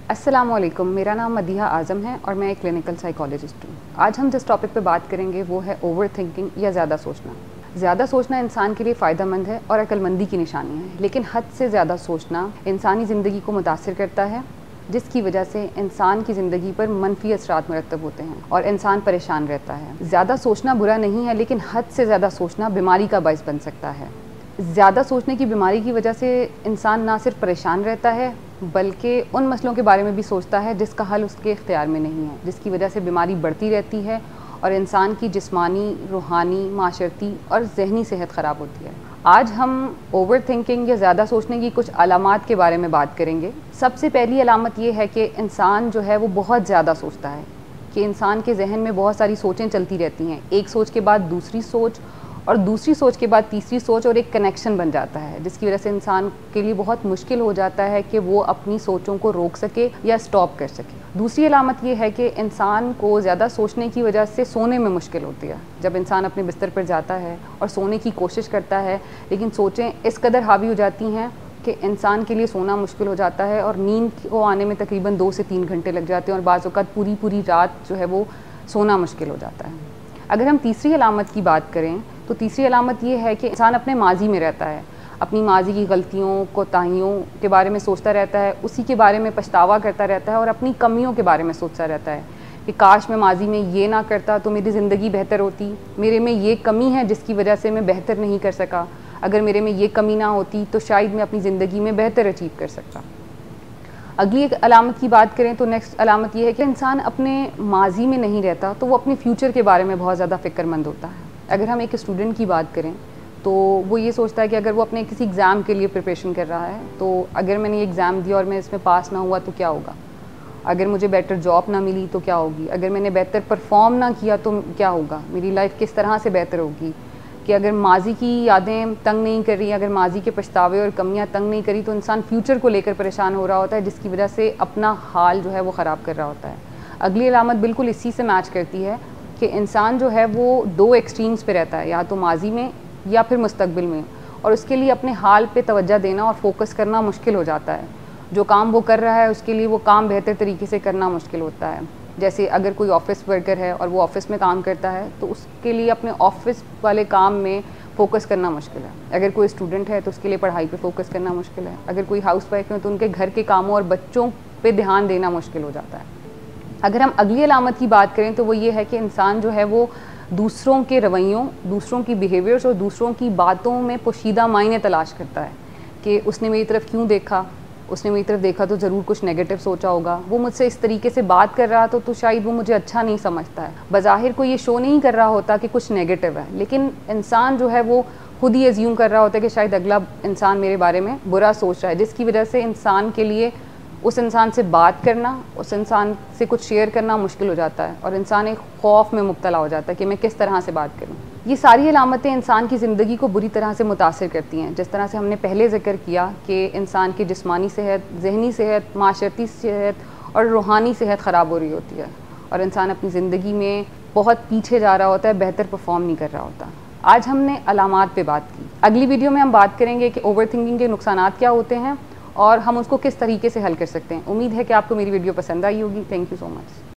अस्सलामुअलैकुम, मेरा नाम मदीहा आज़म है और मैं एक क्लिनिकल साइकोलॉजिस्ट हूँ। आज हम जिस टॉपिक पे बात करेंगे वो है ओवर थिंकिंग या ज़्यादा सोचना। ज़्यादा सोचना इंसान के लिए फ़ायदेमंद है और अक्लमंदी की निशानी है, लेकिन हद से ज़्यादा सोचना इंसानी ज़िंदगी को मुतासिर करता है, जिसकी वजह से इंसान की ज़िंदगी पर मनफी असरात मुरतब होते हैं और इंसान परेशान रहता है। ज़्यादा सोचना बुरा नहीं है, लेकिन हद से ज़्यादा सोचना बीमारी का बाइस बन सकता है। ज़्यादा सोचने की बीमारी की वजह से इंसान ना सिर्फ परेशान रहता है बल्कि उन मसलों के बारे में भी सोचता है जिसका हल उसके इख्तियार में नहीं है, जिसकी वजह से बीमारी बढ़ती रहती है और इंसान की जिस्मानी, रूहानी, माशरती और जहनी सेहत ख़राब होती है। आज हम ओवर थिंकिंग या ज़्यादा सोचने की कुछ अलामात के बारे में बात करेंगे। सबसे पहली अलामत ये है कि इंसान जो है वो बहुत ज़्यादा सोचता है, कि इंसान के जहन में बहुत सारी सोचें चलती रहती हैं, एक सोच के बाद दूसरी सोच और दूसरी सोच के बाद तीसरी सोच, और एक कनेक्शन बन जाता है, जिसकी वजह से इंसान के लिए बहुत मुश्किल हो जाता है कि वो अपनी सोचों को रोक सके या स्टॉप कर सके। दूसरी अलामत ये है कि इंसान को ज़्यादा सोचने की वजह से सोने में मुश्किल होती है। जब इंसान अपने बिस्तर पर जाता है और सोने की कोशिश करता है, लेकिन सोचें इस कदर हावी हो जाती हैं कि इंसान के लिए सोना मुश्किल हो जाता है और नींद को आने में तकरीबन 2 से 3 घंटे लग जाते हैं और बाज़ औक़ात पूरी रात जो है वो सोना मुश्किल हो जाता है। अगर हम तीसरी अलामत की बात करें तो तीसरी अलामत ये है कि इंसान अपने माजी में रहता है, अपनी माजी की गलतियों, कोताहियों के बारे में सोचता रहता है, उसी के बारे में पछतावा करता रहता है और अपनी कमियों के बारे में सोचता रहता है कि काश मैं माजी में ये ना करता तो मेरी ज़िंदगी बेहतर होती, मेरे में ये कमी है जिसकी वजह से मैं बेहतर नहीं कर सका, अगर मेरे में ये कमी ना होती तो शायद मैं अपनी ज़िंदगी में बेहतर अचीव कर सकता। अगली एक अलामत की बात करें तो नेक्स्ट अलामत ये है कि इंसान अपने माजी में नहीं रहता तो वो अपने फ्यूचर के बारे में बहुत ज़्यादा फ़िक्रमंद होता है। अगर हम एक स्टूडेंट की बात करें तो वो ये सोचता है कि अगर वो अपने किसी एग्ज़ाम के लिए प्रिपरेशन कर रहा है तो अगर मैंने ये एग्ज़ाम दिया और मैं इसमें पास ना हुआ तो क्या होगा, अगर मुझे बेटर जॉब ना मिली तो क्या होगी, अगर मैंने बेहतर परफॉर्म ना किया तो क्या होगा, मेरी लाइफ किस तरह से बेहतर होगी, कि अगर माजी की यादें तंग नहीं कर रही, अगर माजी के पछतावे और कमियां तंग नहीं करी तो इंसान फ्यूचर को लेकर परेशान हो रहा होता है, जिसकी वजह से अपना हाल जो है वो ख़राब कर रहा होता है। अगली अलामत बिल्कुल इसी से मैच करती है कि इंसान जो है वो 2 एक्सट्रीम्स पे रहता है, या तो माजी में या फिर मुस्तकबिल में, और उसके लिए अपने हाल पे तवज्जो देना और फोकस करना मुश्किल हो जाता है। जो काम वो कर रहा है उसके लिए वो काम बेहतर तरीके से करना मुश्किल होता है। जैसे अगर कोई ऑफ़िस वर्कर है और वो ऑफ़िस में काम करता है तो उसके लिए अपने ऑफ़िस वाले काम में फ़ोकस करना मुश्किल है। अगर कोई स्टूडेंट है तो उसके लिए पढ़ाई पे फ़ोकस करना मुश्किल है। अगर कोई हाउसवाइफ है तो उनके घर के कामों और बच्चों पे ध्यान देना मुश्किल हो जाता है। अगर हम अगली अलामत की बात करें तो वो ये है कि इंसान जो है वो दूसरों के रवैयों, दूसरों की बिहेवियर्स और दूसरों की बातों में पोशीदा मायने तलाश करता है कि उसने मेरी तरफ क्यों देखा, उसने मेरी तरफ देखा तो ज़रूर कुछ नेगेटिव सोचा होगा, वो मुझसे इस तरीके से बात कर रहा तो शायद वो मुझे अच्छा नहीं समझता है। बज़ाहिर कोई ये शो नहीं कर रहा होता कि कुछ नेगेटिव है, लेकिन इंसान जो है वो खुद ही एज्यूम कर रहा होता है कि शायद अगला इंसान मेरे बारे में बुरा सोच रहा है, जिसकी वजह से इंसान के लिए उस इंसान से बात करना, उस इंसान से कुछ शेयर करना मुश्किल हो जाता है और इंसान एक खौफ में मुब्तला हो जाता है कि मैं किस तरह से बात करूं। ये सारी अलामतें इंसान की ज़िंदगी को बुरी तरह से मुतासिर करती हैं। जिस तरह से हमने पहले ज़िक्र किया कि इंसान की जिस्मानी सेहत, जहनी सेहत, माशरती सेहत और रूहानी सेहत ख़राब हो रही होती है और इंसान अपनी ज़िंदगी में बहुत पीछे जा रहा होता है, बेहतर परफॉर्म नहीं कर रहा होता। आज हमने अलामात पे बात की। अगली वीडियो में हम बात करेंगे कि ओवर थिंकिंग के नुकसानात क्या होते हैं और हम उसको किस तरीके से हल कर सकते हैं। उम्मीद है कि आपको मेरी वीडियो पसंद आई होगी। Thank you so much.